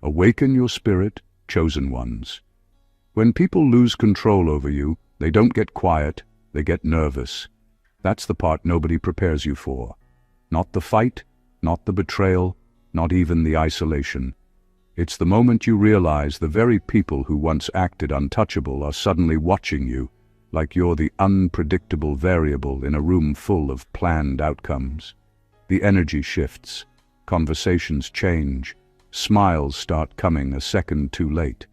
Awaken your spirit, chosen ones. When people lose control over you, they don't get quiet, they get nervous. That's the part nobody prepares you for. Not the fight, not the betrayal, not even the isolation. It's the moment you realize the very people who once acted untouchable are suddenly watching you, like you're the unpredictable variable in a room full of planned outcomes. The energy shifts, conversations change, smiles start coming a second too late,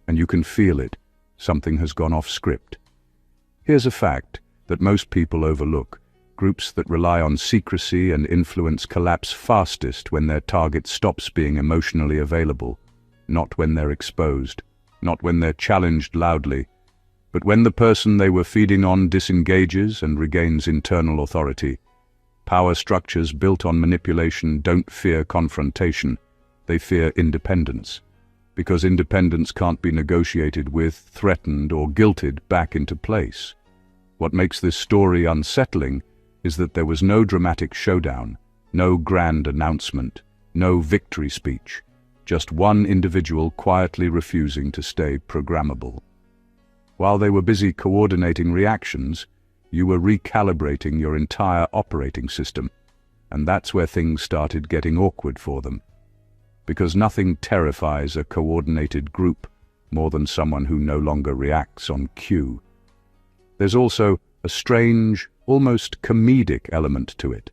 and you can feel it. Something has gone off script. Here's a fact that most people overlook. Groups that rely on secrecy and influence collapse fastest when their target stops being emotionally available, not when they're exposed, not when they're challenged loudly, but when the person they were feeding on disengages and regains internal authority. Power structures built on manipulation don't fear confrontation, they fear independence, because independence can't be negotiated with, threatened, or guilted back into place. What makes this story unsettling is that there was no dramatic showdown, no grand announcement, no victory speech, just one individual quietly refusing to stay programmable. While they were busy coordinating reactions, you were recalibrating your entire operating system, and that's where things started getting awkward for them. Because nothing terrifies a coordinated group more than someone who no longer reacts on cue. There's also a strange, almost comedic element to it.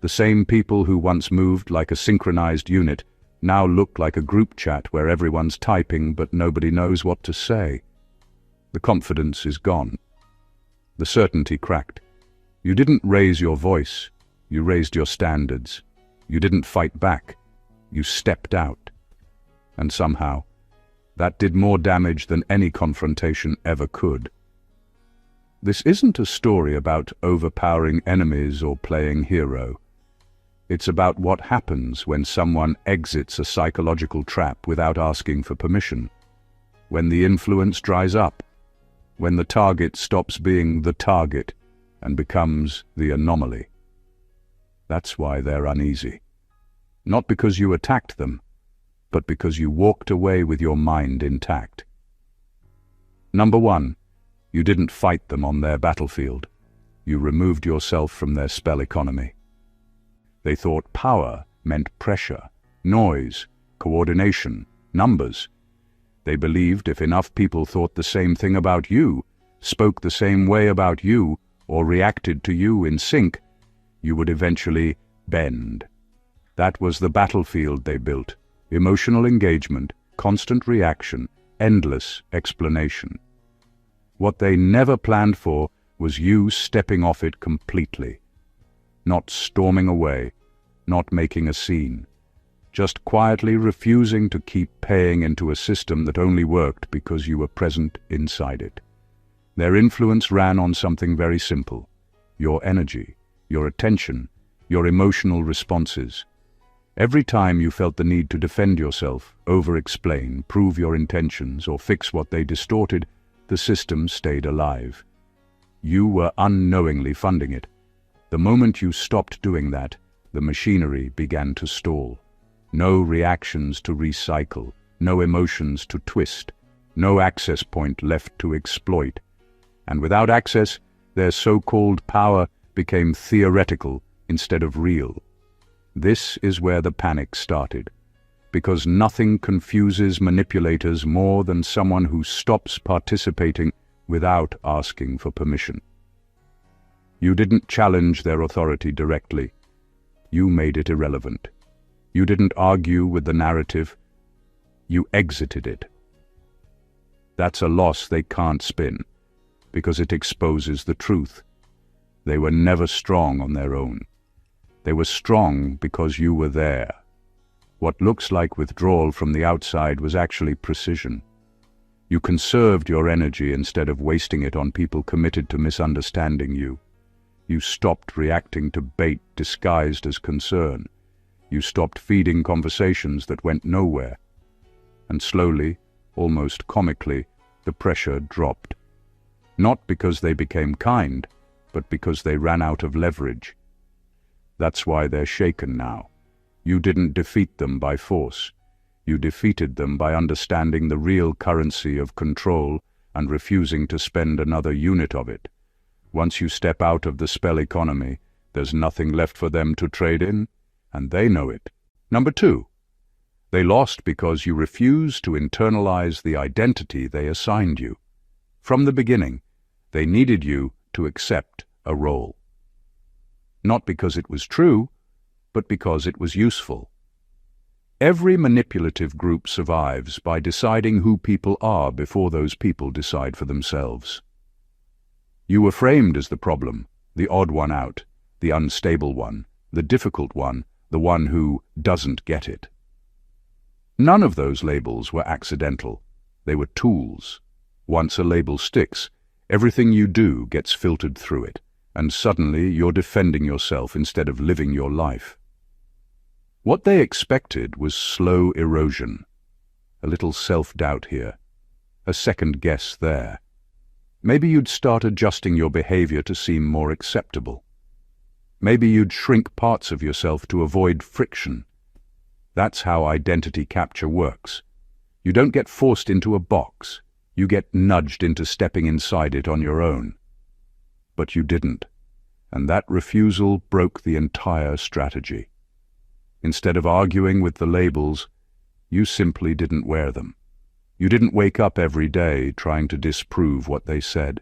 The same people who once moved like a synchronized unit now look like a group chat where everyone's typing but nobody knows what to say. The confidence is gone. The certainty cracked. You didn't raise your voice, you raised your standards. You didn't fight back, you stepped out. And somehow, that did more damage than any confrontation ever could. This isn't a story about overpowering enemies or playing hero. It's about what happens when someone exits a psychological trap without asking for permission, when the influence dries up, when the target stops being the target and becomes the anomaly. That's why they're uneasy. Not because you attacked them, but because you walked away with your mind intact. Number one, you didn't fight them on their battlefield. You removed yourself from their spell economy. They thought power meant pressure, noise, coordination, numbers. They believed if enough people thought the same thing about you, spoke the same way about you, or reacted to you in sync, you would eventually bend. That was the battlefield they built. Emotional engagement, constant reaction, endless explanation. What they never planned for was you stepping off it completely. Not storming away, not making a scene. Just quietly refusing to keep paying into a system that only worked because you were present inside it. Their influence ran on something very simple: your energy, your attention, your emotional responses. Every time you felt the need to defend yourself, over-explain, prove your intentions, or fix what they distorted, the system stayed alive. You were unknowingly funding it. The moment you stopped doing that, the machinery began to stall. No reactions to recycle, no emotions to twist, no access point left to exploit. And without access, their so-called power became theoretical instead of real. This is where the panic started, because nothing confuses manipulators more than someone who stops participating without asking for permission. You didn't challenge their authority directly. You made it irrelevant. You didn't argue with the narrative. You exited it. That's a loss they can't spin, because it exposes the truth. They were never strong on their own. They were strong because you were there. What looks like withdrawal from the outside was actually precision. You conserved your energy instead of wasting it on people committed to misunderstanding you. You stopped reacting to bait disguised as concern. You stopped feeding conversations that went nowhere. And slowly, almost comically, the pressure dropped. Not because they became kind, but because they ran out of leverage. That's why they're shaken now. You didn't defeat them by force. You defeated them by understanding the real currency of control and refusing to spend another unit of it. Once you step out of the spell economy, there's nothing left for them to trade in, and they know it. Number 2. They lost because you refused to internalize the identity they assigned you. From the beginning, they needed you to accept a role. Not because it was true, but because it was useful. Every manipulative group survives by deciding who people are before those people decide for themselves. You were framed as the problem, the odd one out, the unstable one, the difficult one, the one who doesn't get it. None of those labels were accidental. They were tools. Once a label sticks, everything you do gets filtered through it, and suddenly you're defending yourself instead of living your life. What they expected was slow erosion, a little self-doubt here, a second guess there. Maybe you'd start adjusting your behavior to seem more acceptable. Maybe you'd shrink parts of yourself to avoid friction. That's how identity capture works. You don't get forced into a box. You get nudged into stepping inside it on your own. But you didn't, and that refusal broke the entire strategy. Instead of arguing with the labels, you simply didn't wear them. You didn't wake up every day trying to disprove what they said.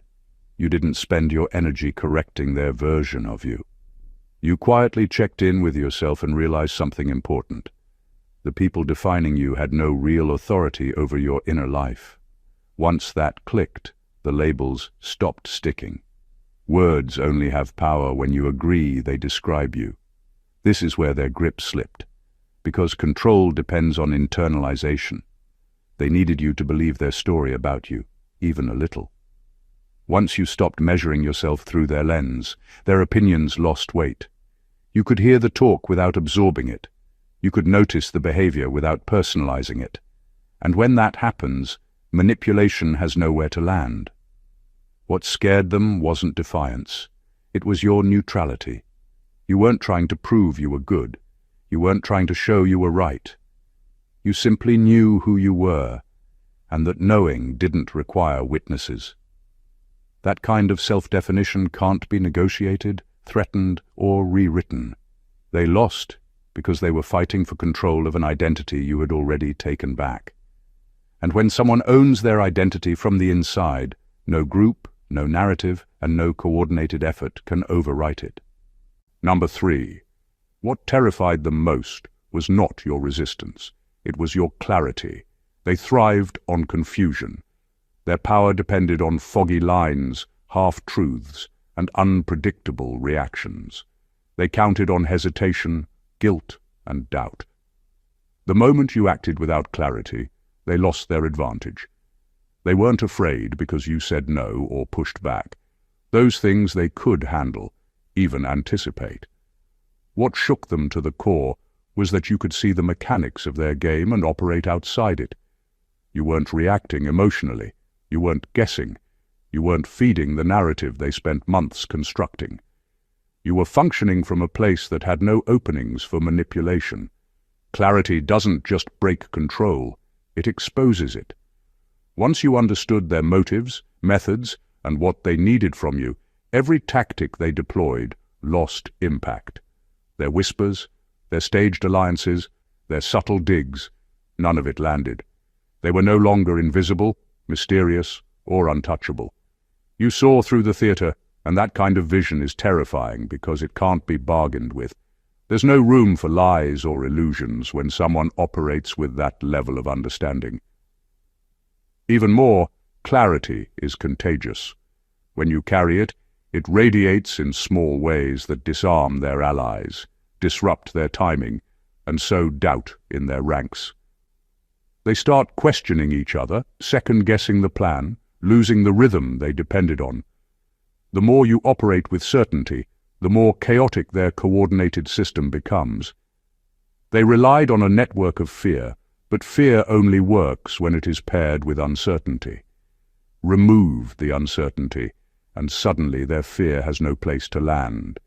You didn't spend your energy correcting their version of you. You quietly checked in with yourself and realized something important. The people defining you had no real authority over your inner life. Once that clicked, the labels stopped sticking. Words only have power when you agree they describe you. This is where their grip slipped, because control depends on internalization. They needed you to believe their story about you, even a little. Once you stopped measuring yourself through their lens, their opinions lost weight. You could hear the talk without absorbing it. You could notice the behavior without personalizing it. And when that happens, manipulation has nowhere to land. What scared them wasn't defiance. It was your neutrality. You weren't trying to prove you were good. You weren't trying to show you were right. You simply knew who you were, and that knowing didn't require witnesses. That kind of self-definition can't be negotiated, threatened, or rewritten. They lost because they were fighting for control of an identity you had already taken back. And when someone owns their identity from the inside, no group, no narrative, and no coordinated effort can overwrite it. Number 3. What terrified them most was not your resistance. It was your clarity. They thrived on confusion. Their power depended on foggy lines, half-truths, and unpredictable reactions. They counted on hesitation, guilt, and doubt. The moment you acted without clarity, they lost their advantage. They weren't afraid because you said no or pushed back. Those things they could handle, even anticipate. What shook them to the core was that you could see the mechanics of their game and operate outside it. You weren't reacting emotionally. You weren't guessing. You weren't feeding the narrative they spent months constructing. You were functioning from a place that had no openings for manipulation. Clarity doesn't just break control, it exposes it. Once you understood their motives, methods, and what they needed from you, every tactic they deployed lost impact. Their whispers, their staged alliances, their subtle digs, none of it landed. They were no longer invisible, mysterious, or untouchable. You saw through the theater, and that kind of vision is terrifying because it can't be bargained with. There's no room for lies or illusions when someone operates with that level of understanding. Even more, clarity is contagious. When you carry it, it radiates in small ways that disarm their allies, disrupt their timing, and sow doubt in their ranks. They start questioning each other, second-guessing the plan, losing the rhythm they depended on. The more you operate with certainty, the more chaotic their coordinated system becomes. They relied on a network of fear, but fear only works when it is paired with uncertainty. Remove the uncertainty, and suddenly their fear has no place to land.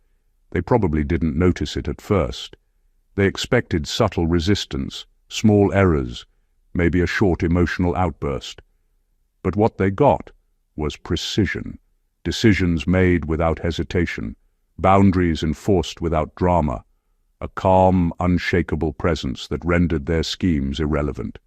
They probably didn't notice it at first. They expected subtle resistance, small errors, maybe a short emotional outburst. But what they got was precision, decisions made without hesitation, boundaries enforced without drama, a calm, unshakable presence that rendered their schemes irrelevant.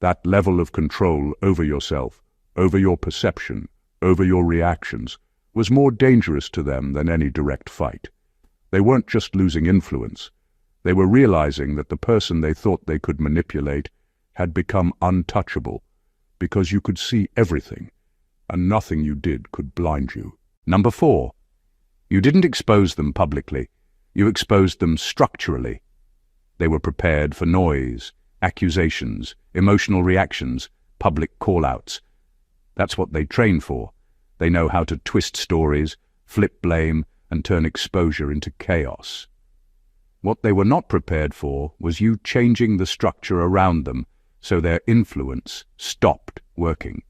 That level of control over yourself, over your perception, over your reactions, was more dangerous to them than any direct fight. They weren't just losing influence. They were realizing that the person they thought they could manipulate had become untouchable, because you could see everything, and nothing you did could blind you. Number 4. You didn't expose them publicly. You exposed them structurally. They were prepared for noise, accusations, emotional reactions, public call-outs. That's what they train for. They know how to twist stories, flip blame, and turn exposure into chaos. What they were not prepared for was you changing the structure around them so their influence stopped working.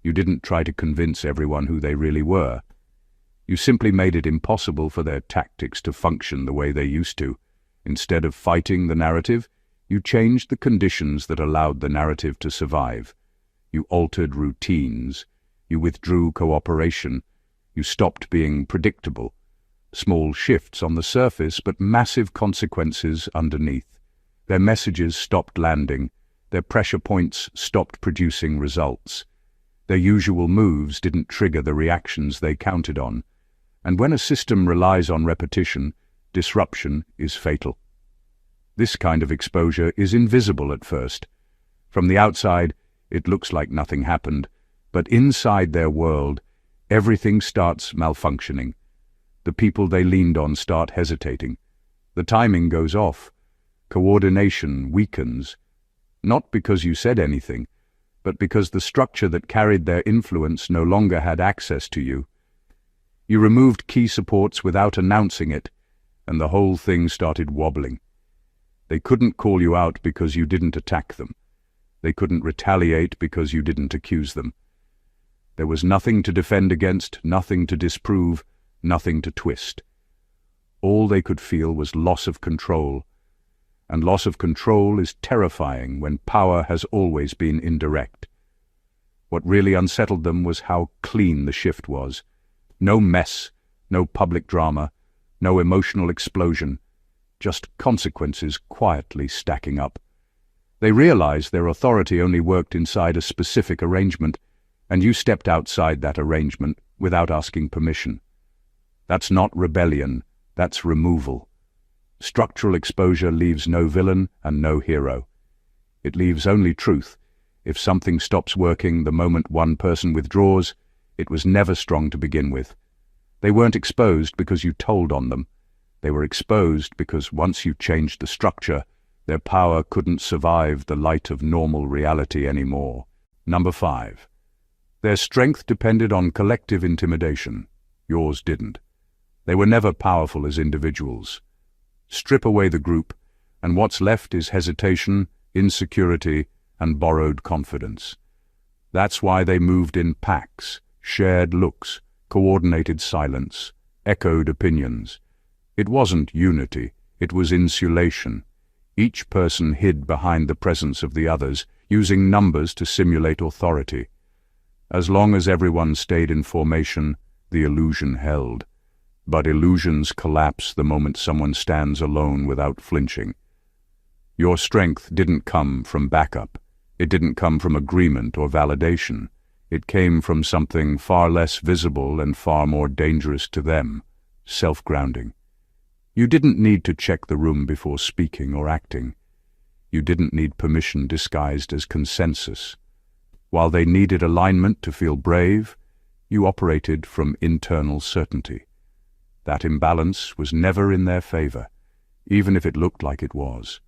You didn't try to convince everyone who they really were. You simply made it impossible for their tactics to function the way they used to. Instead of fighting the narrative, you changed the conditions that allowed the narrative to survive. You altered routines. You withdrew cooperation. You stopped being predictable. Small shifts on the surface, but massive consequences underneath. Their messages stopped landing. Their pressure points stopped producing results. Their usual moves didn't trigger the reactions they counted on. And when a system relies on repetition, disruption is fatal. This kind of exposure is invisible at first. From the outside, it looks like nothing happened, but inside their world, everything starts malfunctioning. The people they leaned on start hesitating. The timing goes off. Coordination weakens. Not because you said anything, but because the structure that carried their influence no longer had access to you. You removed key supports without announcing it, and the whole thing started wobbling. They couldn't call you out because you didn't attack them. They couldn't retaliate because you didn't accuse them. There was nothing to defend against, nothing to disprove, nothing to twist. All they could feel was loss of control, and loss of control is terrifying when power has always been indirect. What really unsettled them was how clean the shift was. No mess, no public drama, no emotional explosion, just consequences quietly stacking up. They realized their authority only worked inside a specific arrangement, and you stepped outside that arrangement without asking permission. That's not rebellion, that's removal. Structural exposure leaves no villain and no hero. It leaves only truth. If something stops working the moment one person withdraws, it was never strong to begin with. They weren't exposed because you told on them. They were exposed because once you changed the structure, their power couldn't survive the light of normal reality anymore. Number 5. Their strength depended on collective intimidation. Yours didn't. They were never powerful as individuals. Strip away the group, and what's left is hesitation, insecurity, and borrowed confidence. That's why they moved in packs, shared looks, coordinated silence, echoed opinions. It wasn't unity, it was insulation. Each person hid behind the presence of the others, using numbers to simulate authority. As long as everyone stayed in formation, the illusion held. But illusions collapse the moment someone stands alone without flinching. Your strength didn't come from backup. It didn't come from agreement or validation. It came from something far less visible and far more dangerous to them: self-grounding. You didn't need to check the room before speaking or acting. You didn't need permission disguised as consensus. While they needed alignment to feel brave, you operated from internal certainty. That imbalance was never in their favor, even if it looked like it was.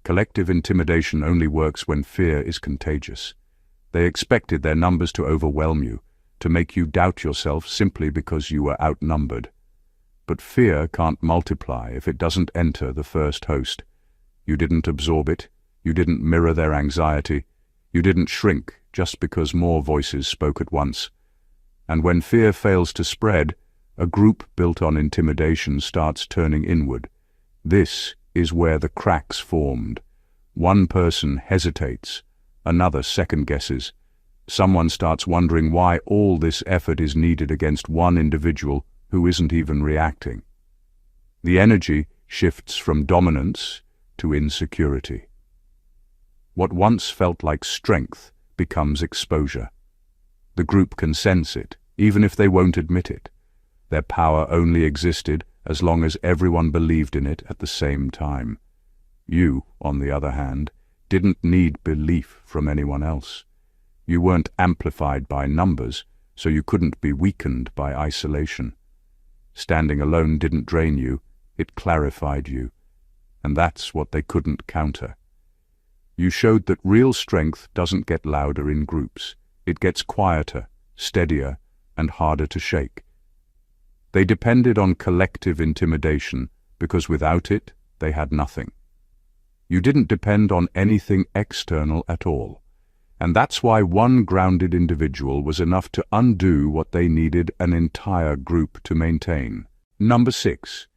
Collective intimidation only works when fear is contagious. They expected their numbers to overwhelm you, to make you doubt yourself simply because you were outnumbered. But fear can't multiply if it doesn't enter the first host. You didn't absorb it. You didn't mirror their anxiety. You didn't shrink just because more voices spoke at once. And when fear fails to spread, a group built on intimidation starts turning inward. This is where the cracks formed. One person hesitates, another second-guesses. Someone starts wondering why all this effort is needed against one individual who isn't even reacting. The energy shifts from dominance to insecurity. What once felt like strength becomes exposure. The group can sense it, even if they won't admit it. Their power only existed as long as everyone believed in it at the same time. You, on the other hand, didn't need belief from anyone else. You weren't amplified by numbers, so you couldn't be weakened by isolation. Standing alone didn't drain you, it clarified you. And that's what they couldn't counter. You showed that real strength doesn't get louder in groups. It gets quieter, steadier, and harder to shake. They depended on collective intimidation because without it, they had nothing. You didn't depend on anything external at all. And that's why one grounded individual was enough to undo what they needed an entire group to maintain. Number 6.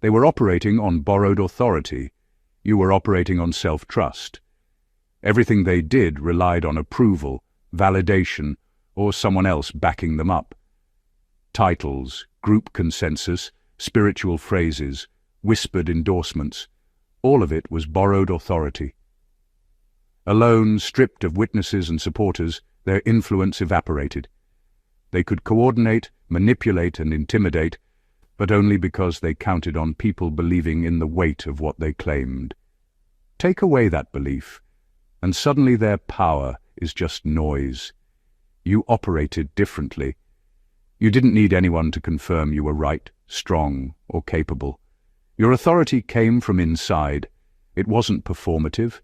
They were operating on borrowed authority. You were operating on self-trust. Everything they did relied on approval, validation, or someone else backing them up. Titles, group consensus, spiritual phrases, whispered endorsements, all of it was borrowed authority. Alone, stripped of witnesses and supporters, their influence evaporated. They could coordinate, manipulate, and intimidate, but only because they counted on people believing in the weight of what they claimed. Take away that belief, and suddenly their power is just noise. You operated differently. You didn't need anyone to confirm you were right, strong, or capable. Your authority came from inside. It wasn't performative.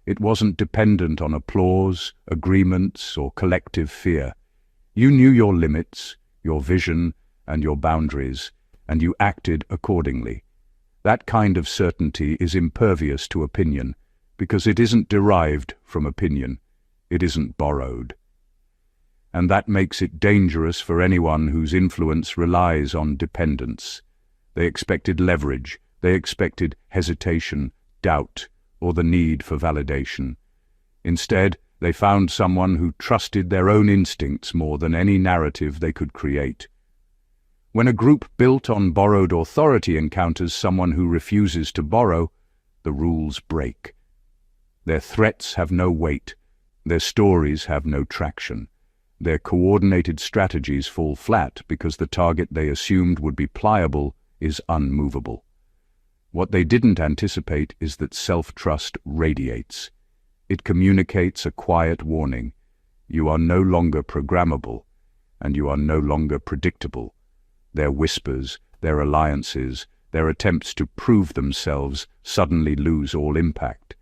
It wasn't dependent on applause, agreements, or collective fear. You knew your limits, your vision, and your boundaries, and you acted accordingly. That kind of certainty is impervious to opinion, because it isn't derived from opinion. It isn't borrowed. And that makes it dangerous for anyone whose influence relies on dependence. They expected leverage, they expected hesitation, doubt, or the need for validation. Instead, they found someone who trusted their own instincts more than any narrative they could create. When a group built on borrowed authority encounters someone who refuses to borrow, the rules break. Their threats have no weight, their stories have no traction. Their coordinated strategies fall flat because the target they assumed would be pliable is unmovable. What they didn't anticipate is that self-trust radiates. It communicates a quiet warning. You are no longer programmable, and you are no longer predictable. Their whispers, their alliances, their attempts to prove themselves suddenly lose all impact.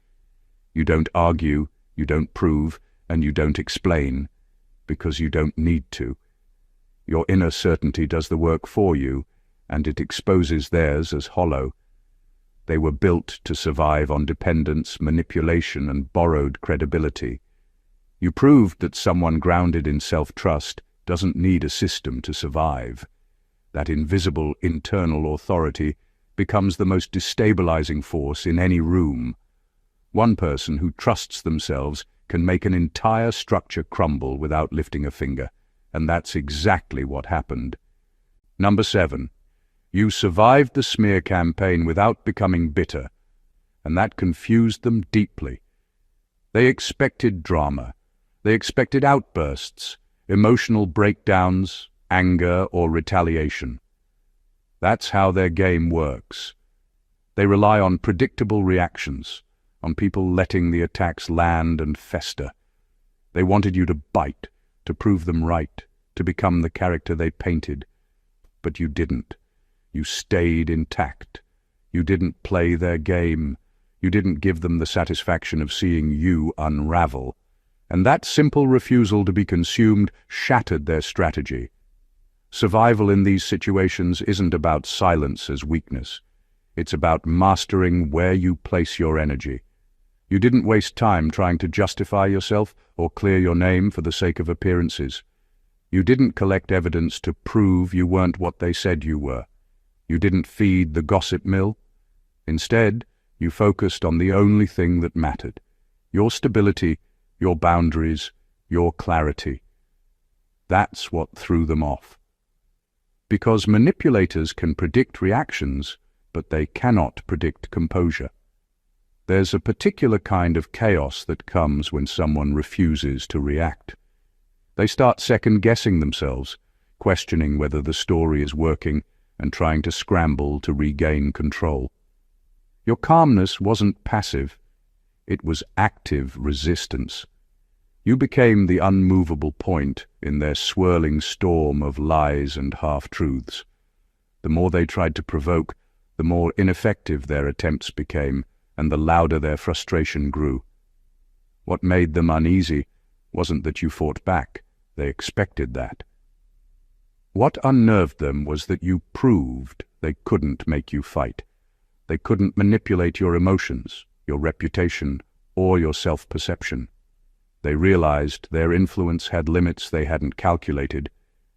You don't argue, you don't prove, and you don't explain, because you don't need to. Your inner certainty does the work for you, and it exposes theirs as hollow. They were built to survive on dependence, manipulation, and borrowed credibility. You proved that someone grounded in self-trust doesn't need a system to survive. That invisible internal authority becomes the most destabilizing force in any room. One person who trusts themselves can make an entire structure crumble without lifting a finger, and that's exactly what happened. Number 7. You survived the smear campaign without becoming bitter, and that confused them deeply. They expected drama. They expected outbursts, emotional breakdowns, anger, or retaliation. That's how their game works. They rely on predictable reactions, on people letting the attacks land and fester. They wanted you to bite, to prove them right, to become the character they painted. But you didn't. You stayed intact. You didn't play their game. You didn't give them the satisfaction of seeing you unravel. And that simple refusal to be consumed shattered their strategy. Survival in these situations isn't about silence as weakness. It's about mastering where you place your energy. You didn't waste time trying to justify yourself or clear your name for the sake of appearances. You didn't collect evidence to prove you weren't what they said you were. You didn't feed the gossip mill. Instead, You focused on the only thing that mattered: your stability, your boundaries, your clarity. That's what threw them off. Because manipulators can predict reactions, but they cannot predict composure. There's a particular kind of chaos that comes when someone refuses to react. They start second-guessing themselves, questioning whether the story is working and trying to scramble to regain control. Your calmness wasn't passive, it was active resistance. You became the unmovable point in their swirling storm of lies and half-truths. The more they tried to provoke, the more ineffective their attempts became, and the louder their frustration grew. What made them uneasy wasn't that you fought back, they expected that. What unnerved them was that you proved they couldn't make you fight. They couldn't manipulate your emotions, your reputation, or your self-perception. They realized their influence had limits they hadn't calculated,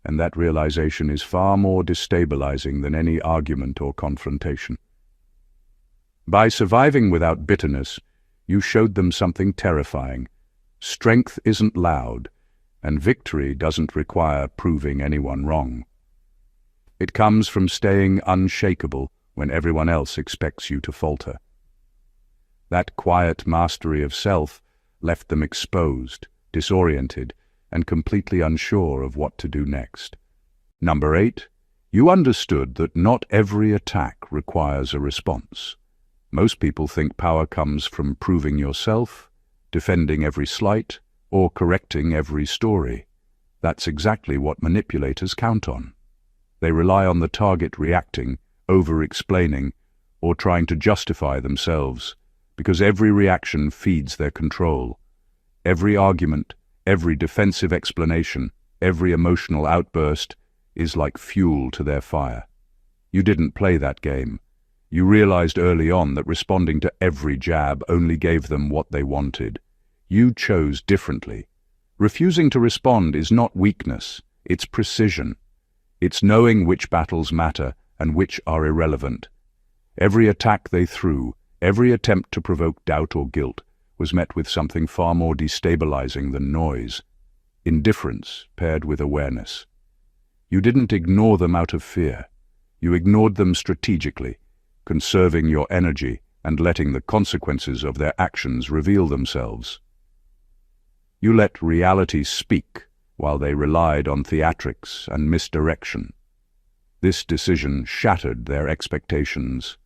and that realization is far more destabilizing than any argument or confrontation. By surviving without bitterness, you showed them something terrifying. Strength isn't loud, and victory doesn't require proving anyone wrong. It comes from staying unshakable when everyone else expects you to falter. That quiet mastery of self left them exposed, disoriented, and completely unsure of what to do next. Number 8, you understood that not every attack requires a response. Most people think power comes from proving yourself, defending every slight, or correcting every story. That's exactly what manipulators count on. They rely on the target reacting, over-explaining, or trying to justify themselves, because every reaction feeds their control. Every argument, every defensive explanation, every emotional outburst is like fuel to their fire. You didn't play that game. You realized early on that responding to every jab only gave them what they wanted. You chose differently. Refusing to respond is not weakness, it's precision. It's knowing which battles matter and which are irrelevant. Every attack they threw, every attempt to provoke doubt or guilt, was met with something far more destabilizing than noise: indifference paired with awareness. You didn't ignore them out of fear. You ignored them strategically, conserving your energy and letting the consequences of their actions reveal themselves. You let reality speak while they relied on theatrics and misdirection. This decision shattered their expectations.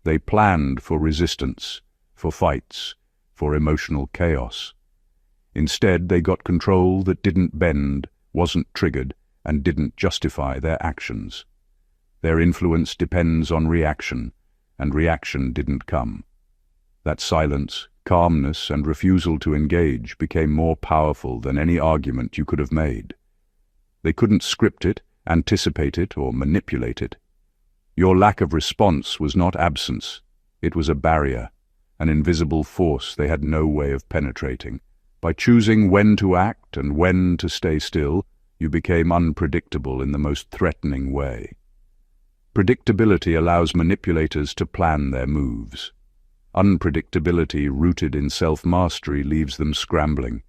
They planned for resistance, for fights, for emotional chaos. Instead, they got control that didn't bend, wasn't triggered, and didn't justify their actions. Their influence depends on reaction, and reaction didn't come. That silence, calmness, and refusal to engage became more powerful than any argument you could have made. They couldn't script it, anticipate it, or manipulate it. Your lack of response was not absence, it was a barrier, an invisible force they had no way of penetrating. By choosing when to act and when to stay still, you became unpredictable in the most threatening way. Predictability allows manipulators to plan their moves. Unpredictability rooted in self-mastery leaves them scrambling.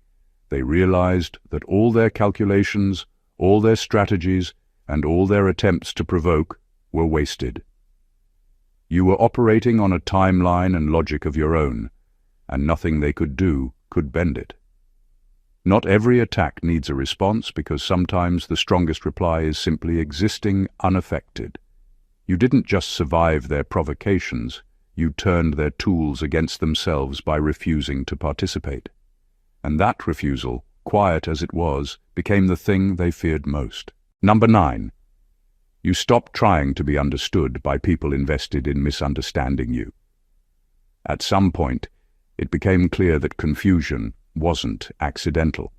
They realized that all their calculations, all their strategies, and all their attempts to provoke were wasted. You were operating on a timeline and logic of your own, and nothing they could do could bend it. Not every attack needs a response, because sometimes the strongest reply is simply existing unaffected. You didn't just survive their provocations, you turned their tools against themselves by refusing to participate. And that refusal, quiet as it was, became the thing they feared most. Number 9. You stopped trying to be understood by people invested in misunderstanding you. At some point, it became clear that confusion wasn't accidental.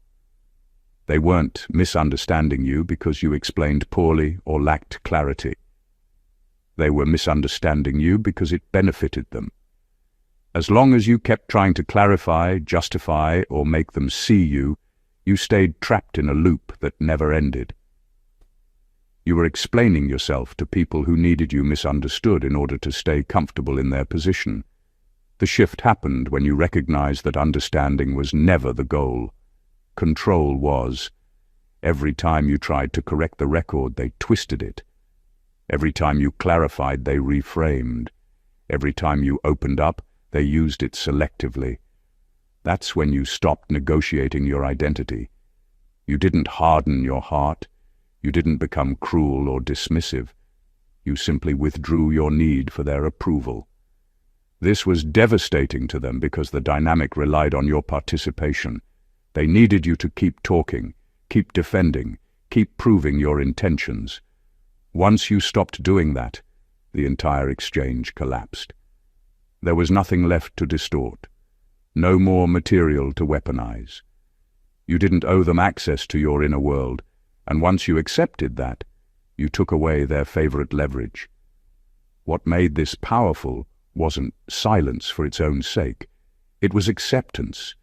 They weren't misunderstanding you because you explained poorly or lacked clarity. They were misunderstanding you because it benefited them. As long as you kept trying to clarify, justify, or make them see you, you stayed trapped in a loop that never ended. You were explaining yourself to people who needed you misunderstood in order to stay comfortable in their position. The shift happened when you recognized that understanding was never the goal. Control was. Every time you tried to correct the record, they twisted it. Every time you clarified, they reframed. Every time you opened up, they used it selectively. That's when you stopped negotiating your identity. You didn't harden your heart. You didn't become cruel or dismissive. You simply withdrew your need for their approval. This was devastating to them because the dynamic relied on your participation. They needed you to keep talking, keep defending, keep proving your intentions. Once you stopped doing that, the entire exchange collapsed. There was nothing left to distort, no more material to weaponize. You didn't owe them access to your inner world, and once you accepted that, you took away their favorite leverage. What made this powerful wasn't silence for its own sake. It was acceptance.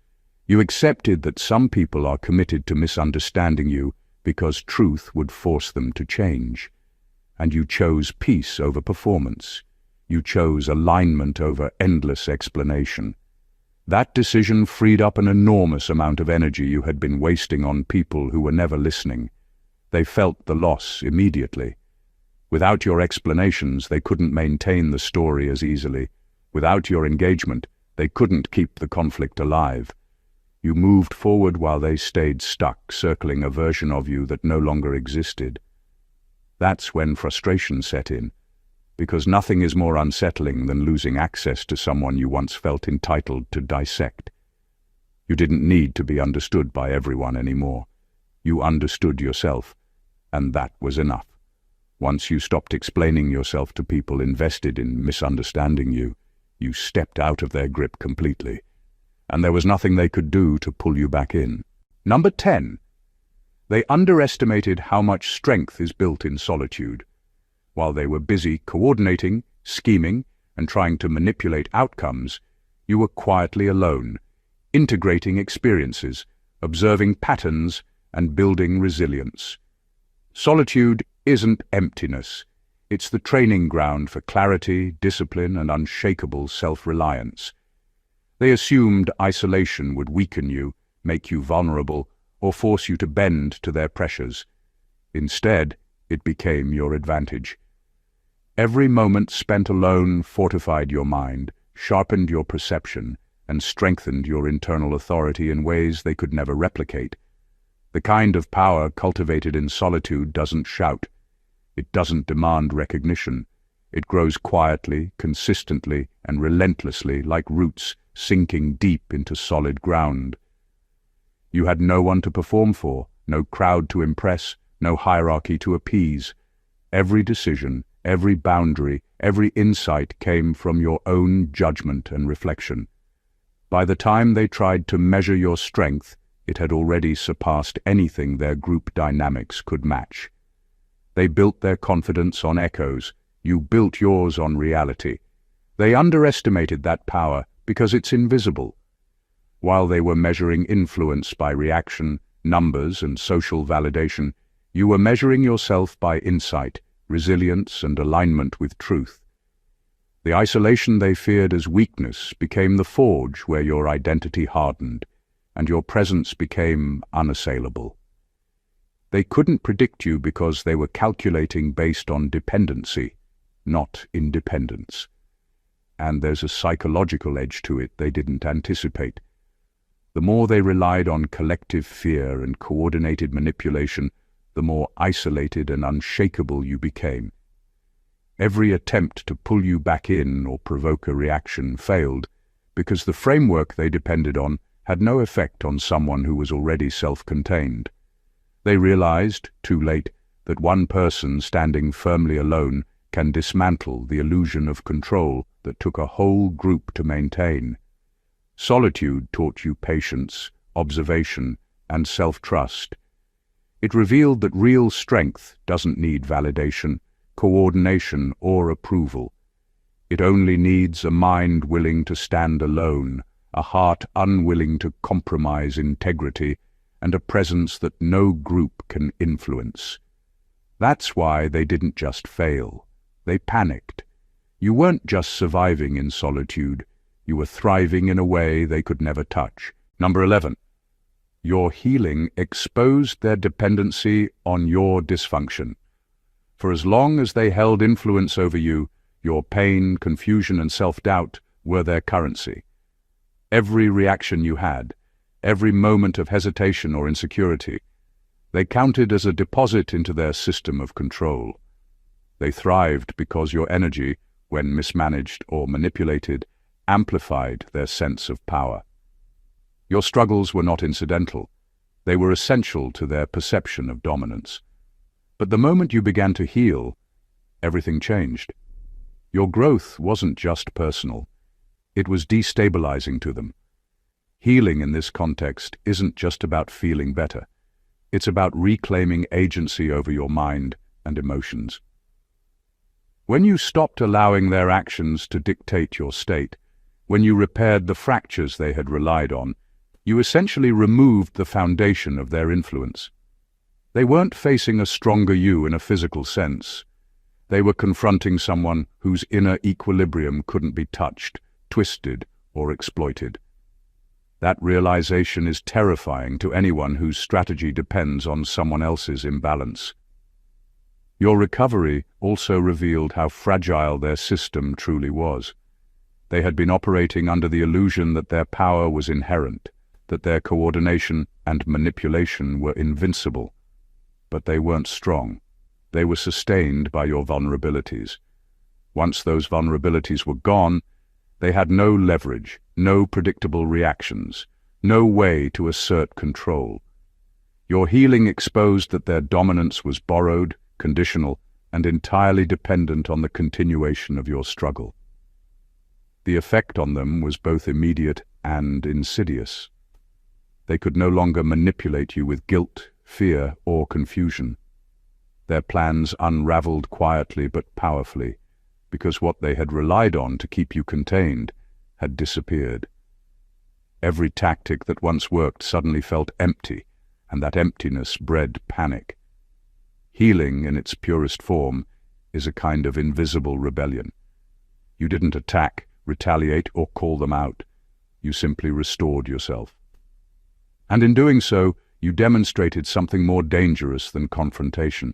You accepted that some people are committed to misunderstanding you because truth would force them to change. And you chose peace over performance. You chose alignment over endless explanation. That decision freed up an enormous amount of energy you had been wasting on people who were never listening. They felt the loss immediately. Without your explanations, they couldn't maintain the story as easily. Without your engagement, they couldn't keep the conflict alive. You moved forward while they stayed stuck, circling a version of you that no longer existed. That's when frustration set in, because nothing is more unsettling than losing access to someone you once felt entitled to dissect. You didn't need to be understood by everyone anymore. You understood yourself, and that was enough. Once you stopped explaining yourself to people invested in misunderstanding you, you stepped out of their grip completely, and there was nothing they could do to pull you back in. Number 10. They underestimated how much strength is built in solitude. While they were busy coordinating, scheming, and trying to manipulate outcomes, you were quietly alone, integrating experiences, observing patterns, and building resilience. Solitude isn't emptiness. It's the training ground for clarity, discipline, and unshakable self-reliance. They assumed isolation would weaken you, make you vulnerable, or force you to bend to their pressures. Instead, it became your advantage. Every moment spent alone fortified your mind, sharpened your perception, and strengthened your internal authority in ways they could never replicate. The kind of power cultivated in solitude doesn't shout. It doesn't demand recognition. It grows quietly, consistently, and relentlessly like roots sinking deep into solid ground. You had no one to perform for, no crowd to impress, no hierarchy to appease. Every decision, every boundary, every insight came from your own judgment and reflection. By the time they tried to measure your strength, it had already surpassed anything their group dynamics could match. They built their confidence on echoes. You built yours on reality. They underestimated that power because it's invisible. While they were measuring influence by reaction, numbers, and social validation, you were measuring yourself by insight, resilience, and alignment with truth. The isolation they feared as weakness became the forge where your identity hardened, and your presence became unassailable. They couldn't predict you because they were calculating based on dependency, not independence. And there's a psychological edge to it they didn't anticipate. The more they relied on collective fear and coordinated manipulation, the more isolated and unshakable you became. Every attempt to pull you back in or provoke a reaction failed, because the framework they depended on had no effect on someone who was already self-contained. They realized, too late, that one person standing firmly alone can dismantle the illusion of control that took a whole group to maintain. Solitude taught you patience, observation, and self-trust. It revealed that real strength doesn't need validation, coordination, or approval. It only needs a mind willing to stand alone, a heart unwilling to compromise integrity, and a presence that no group can influence. That's why they didn't just fail. They panicked. You weren't just surviving in solitude. You were thriving in a way they could never touch. Number 11. Your healing exposed their dependency on your dysfunction. For as long as they held influence over you, your pain, confusion, and self-doubt were their currency. Every reaction you had, every moment of hesitation or insecurity, they counted as a deposit into their system of control. They thrived because your energy, when mismanaged or manipulated, amplified their sense of power. Your struggles were not incidental. They were essential to their perception of dominance. But the moment you began to heal, everything changed. Your growth wasn't just personal. It was destabilizing to them. Healing in this context isn't just about feeling better. It's about reclaiming agency over your mind and emotions. When you stopped allowing their actions to dictate your state, when you repaired the fractures they had relied on, you essentially removed the foundation of their influence. They weren't facing a stronger you in a physical sense. They were confronting someone whose inner equilibrium couldn't be touched, twisted, or exploited. That realization is terrifying to anyone whose strategy depends on someone else's imbalance. Your recovery also revealed how fragile their system truly was. They had been operating under the illusion that their power was inherent, that their coordination and manipulation were invincible. But they weren't strong. They were sustained by your vulnerabilities. Once those vulnerabilities were gone, they had no leverage, no predictable reactions, no way to assert control. Your healing exposed that their dominance was borrowed, conditional, and entirely dependent on the continuation of your struggle. The effect on them was both immediate and insidious. They could no longer manipulate you with guilt, fear, or confusion. Their plans unraveled quietly but powerfully, because what they had relied on to keep you contained had disappeared. Every tactic that once worked suddenly felt empty, and that emptiness bred panic. Healing, in its purest form, is a kind of invisible rebellion. You didn't attack, retaliate, or call them out. You simply restored yourself. And in doing so, you demonstrated something more dangerous than confrontation.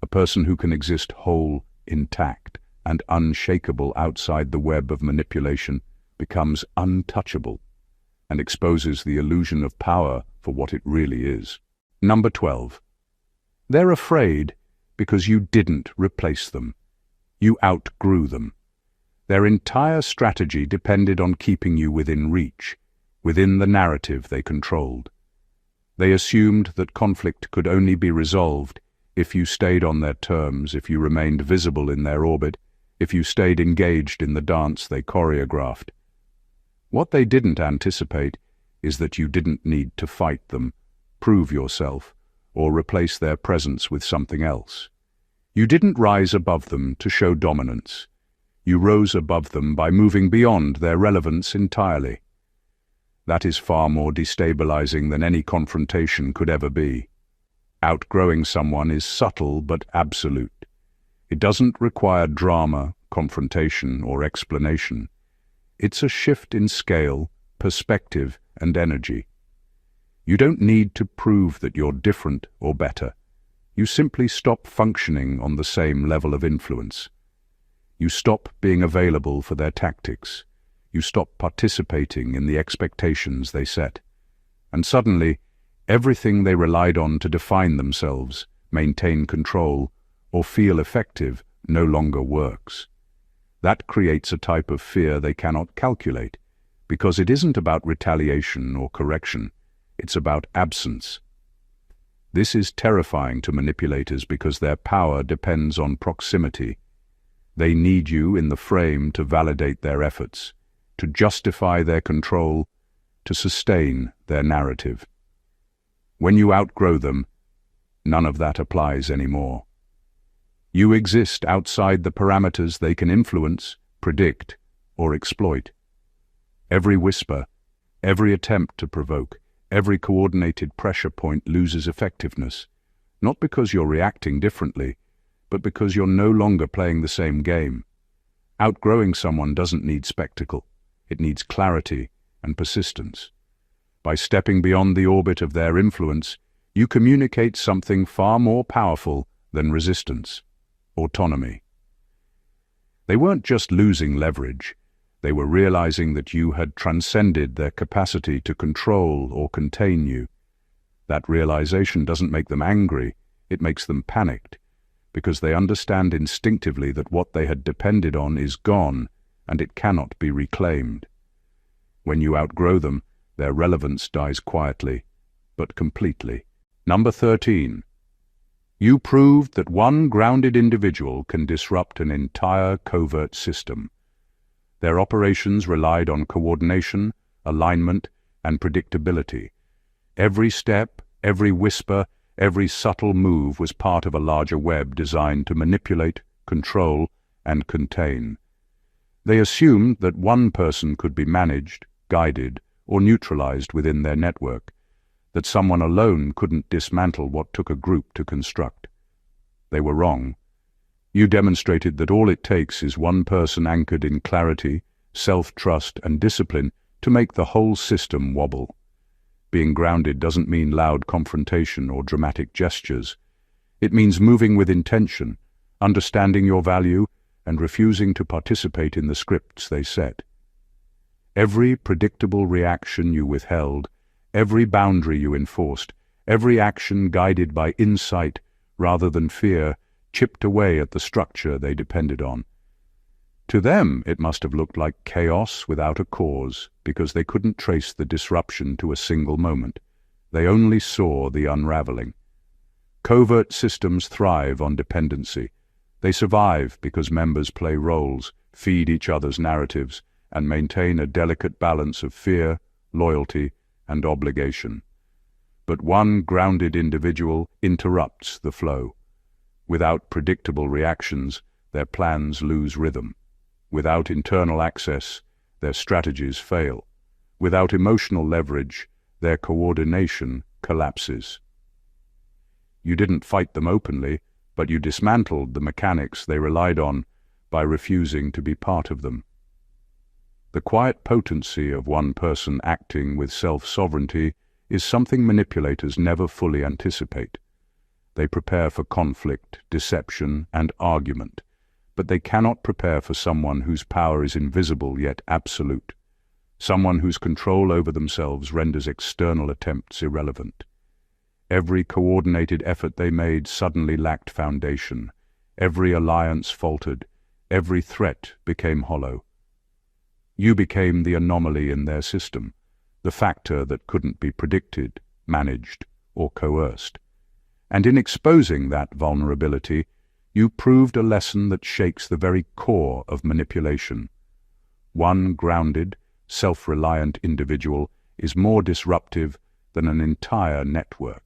A person who can exist whole, intact, and unshakable outside the web of manipulation becomes untouchable and exposes the illusion of power for what it really is. Number 12. They're afraid because you didn't replace them. You outgrew them. Their entire strategy depended on keeping you within reach, within the narrative they controlled. They assumed that conflict could only be resolved if you stayed on their terms, if you remained visible in their orbit, if you stayed engaged in the dance they choreographed. What they didn't anticipate is that you didn't need to fight them, prove yourself, or replace their presence with something else. You didn't rise above them to show dominance. You rose above them by moving beyond their relevance entirely. That is far more destabilizing than any confrontation could ever be. Outgrowing someone is subtle but absolute. It doesn't require drama, confrontation, or explanation. It's a shift in scale, perspective, and energy. You don't need to prove that you're different or better. You simply stop functioning on the same level of influence. You stop being available for their tactics. You stop participating in the expectations they set. And suddenly, everything they relied on to define themselves, maintain control, or feel effective no longer works. That creates a type of fear they cannot calculate, because it isn't about retaliation or correction. It's about absence. This is terrifying to manipulators because their power depends on proximity. They need you in the frame to validate their efforts, to justify their control, to sustain their narrative. When you outgrow them, none of that applies anymore. You exist outside the parameters they can influence, predict, or exploit. Every whisper, every attempt to provoke, every coordinated pressure point loses effectiveness, not because you're reacting differently, but because you're no longer playing the same game. Outgrowing someone doesn't need spectacle. It needs clarity and persistence. By stepping beyond the orbit of their influence, you communicate something far more powerful than resistance: autonomy. They weren't just losing leverage. They were realizing that you had transcended their capacity to control or contain you. That realization doesn't make them angry, it makes them panicked, because they understand instinctively that what they had depended on is gone, and it cannot be reclaimed. When you outgrow them, their relevance dies quietly, but completely. Number 13. You proved that one grounded individual can disrupt an entire covert system. Their operations relied on coordination, alignment, and predictability. Every step, every whisper, every subtle move was part of a larger web designed to manipulate, control, and contain. They assumed that one person could be managed, guided, or neutralized within their network, that someone alone couldn't dismantle what took a group to construct. They were wrong. You demonstrated that all it takes is one person anchored in clarity, self-trust, and discipline to make the whole system wobble. Being grounded doesn't mean loud confrontation or dramatic gestures. It means moving with intention, understanding your value, and refusing to participate in the scripts they set. Every predictable reaction you withheld, every boundary you enforced, every action guided by insight rather than fear, chipped away at the structure they depended on. To them, it must have looked like chaos without a cause, because they couldn't trace the disruption to a single moment. They only saw the unraveling. Covert systems thrive on dependency. They survive because members play roles, feed each other's narratives, and maintain a delicate balance of fear, loyalty, and obligation. But one grounded individual interrupts the flow. Without predictable reactions, their plans lose rhythm. Without internal access, their strategies fail. Without emotional leverage, their coordination collapses. You didn't fight them openly, but you dismantled the mechanics they relied on by refusing to be part of them. The quiet potency of one person acting with self-sovereignty is something manipulators never fully anticipate. They prepare for conflict, deception, and argument, but they cannot prepare for someone whose power is invisible yet absolute, someone whose control over themselves renders external attempts irrelevant. Every coordinated effort they made suddenly lacked foundation. Every alliance faltered. Every threat became hollow. You became the anomaly in their system, the factor that couldn't be predicted, managed, or coerced. And in exposing that vulnerability, you proved a lesson that shakes the very core of manipulation. One grounded, self-reliant individual is more disruptive than an entire network.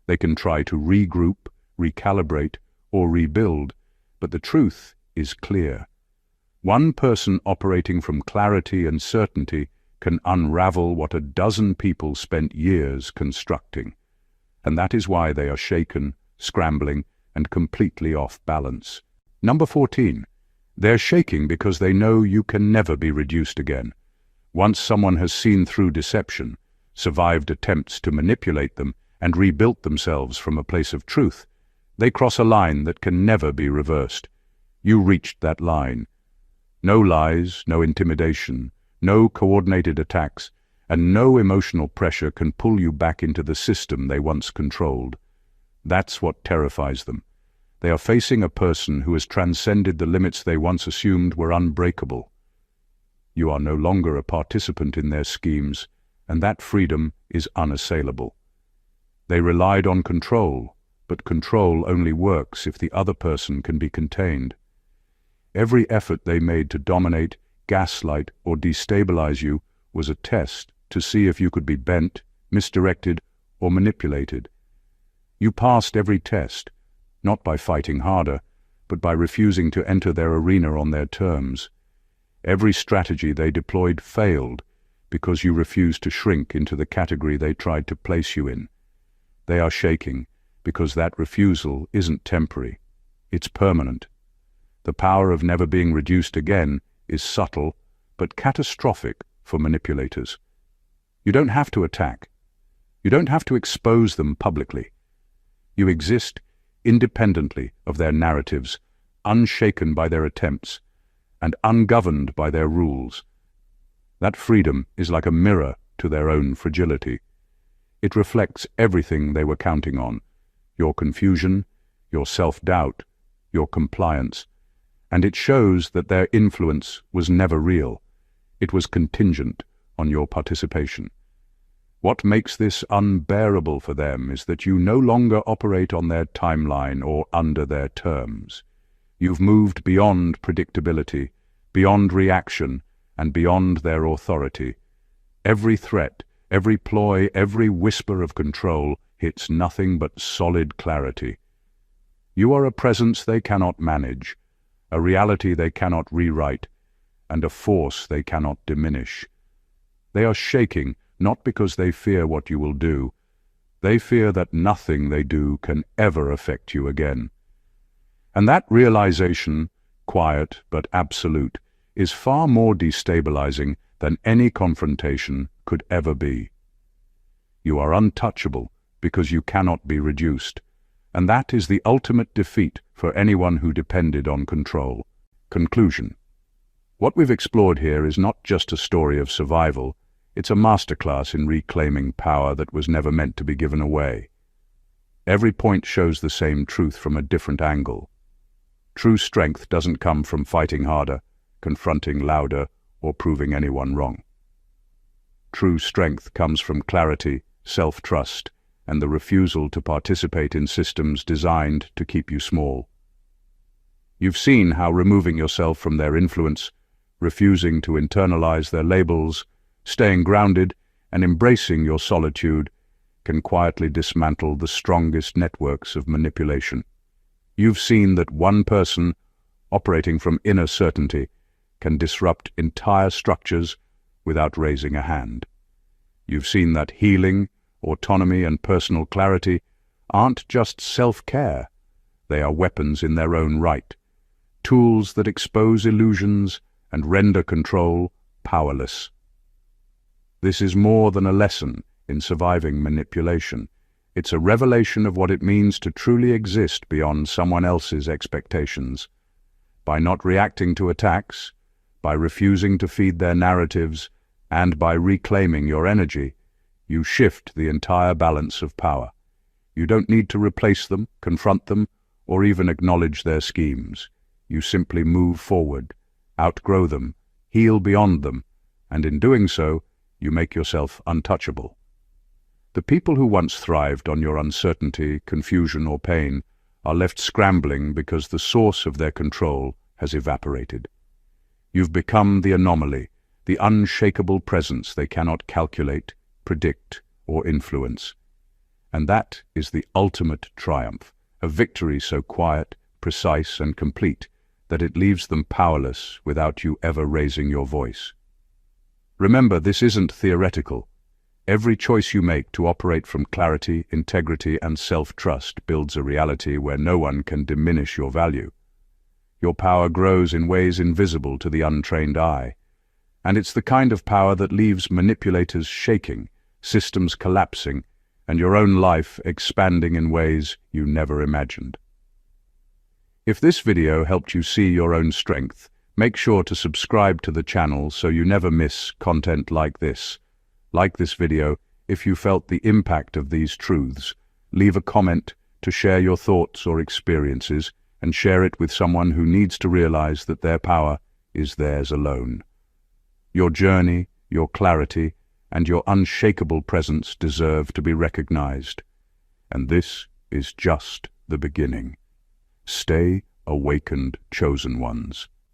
They can try to regroup, recalibrate, or rebuild, but the truth is clear. One person operating from clarity and certainty can unravel what a dozen people spent years constructing. And that is why they are shaken, scrambling, and completely off balance. Number 14. They're shaking because they know you can never be reduced again. Once someone has seen through deception, survived attempts to manipulate them, and rebuilt themselves from a place of truth, they cross a line that can never be reversed. You reached that line. No lies, no intimidation, no coordinated attacks, and no emotional pressure can pull you back into the system they once controlled. That's what terrifies them. They are facing a person who has transcended the limits they once assumed were unbreakable. You are no longer a participant in their schemes, and that freedom is unassailable. They relied on control, but control only works if the other person can be contained. Every effort they made to dominate, gaslight, or destabilize you was a test to see if you could be bent, misdirected, or manipulated. You passed every test, not by fighting harder, but by refusing to enter their arena on their terms. Every strategy they deployed failed because you refused to shrink into the category they tried to place you in. They are shaking because that refusal isn't temporary, it's permanent. The power of never being reduced again is subtle, but catastrophic for manipulators. You don't have to attack. You don't have to expose them publicly. You exist independently of their narratives, unshaken by their attempts, and ungoverned by their rules. That freedom is like a mirror to their own fragility. It reflects everything they were counting on: your confusion, your self-doubt, your compliance, and it shows that their influence was never real. It was contingent on your participation. What makes this unbearable for them is that you no longer operate on their timeline or under their terms. You've moved beyond predictability, beyond reaction, and beyond their authority. Every threat, every ploy, every whisper of control hits nothing but solid clarity. You are a presence they cannot manage, a reality they cannot rewrite, and a force they cannot diminish. They are shaking, not because they fear what you will do. They fear that nothing they do can ever affect you again. And that realization, quiet but absolute, is far more destabilizing than any confrontation could ever be. You are untouchable because you cannot be reduced, and that is the ultimate defeat for anyone who depended on control. Conclusion. What we've explored here is not just a story of survival, it's a masterclass in reclaiming power that was never meant to be given away. Every point shows the same truth from a different angle. True strength doesn't come from fighting harder, confronting louder, or proving anyone wrong. True strength comes from clarity, self-trust, and the refusal to participate in systems designed to keep you small. You've seen how removing yourself from their influence, refusing to internalize their labels, staying grounded, and embracing your solitude can quietly dismantle the strongest networks of manipulation. You've seen that one person, operating from inner certainty, can disrupt entire structures without raising a hand. You've seen that healing, autonomy, and personal clarity aren't just self-care. They are weapons in their own right, tools that expose illusions and render control powerless. This is more than a lesson in surviving manipulation. It's a revelation of what it means to truly exist beyond someone else's expectations. By not reacting to attacks, by refusing to feed their narratives, and by reclaiming your energy, you shift the entire balance of power. You don't need to replace them, confront them, or even acknowledge their schemes. You simply move forward, outgrow them, heal beyond them, and in doing so, you make yourself untouchable. The people who once thrived on your uncertainty, confusion, or pain are left scrambling because the source of their control has evaporated. You've become the anomaly, the unshakable presence they cannot calculate, predict, or influence. And that is the ultimate triumph, a victory so quiet, precise, and complete that it leaves them powerless without you ever raising your voice. Remember, this isn't theoretical. Every choice you make to operate from clarity, integrity, and self-trust builds a reality where no one can diminish your value. Your power grows in ways invisible to the untrained eye, and it's the kind of power that leaves manipulators shaking, systems collapsing, and your own life expanding in ways you never imagined. If this video helped you see your own strength, make sure to subscribe to the channel so you never miss content like this. Like this video if you felt the impact of these truths. Leave a comment to share your thoughts or experiences, and share it with someone who needs to realize that their power is theirs alone. Your journey, your clarity, and your unshakable presence deserve to be recognized. And this is just the beginning. Stay awakened, chosen ones.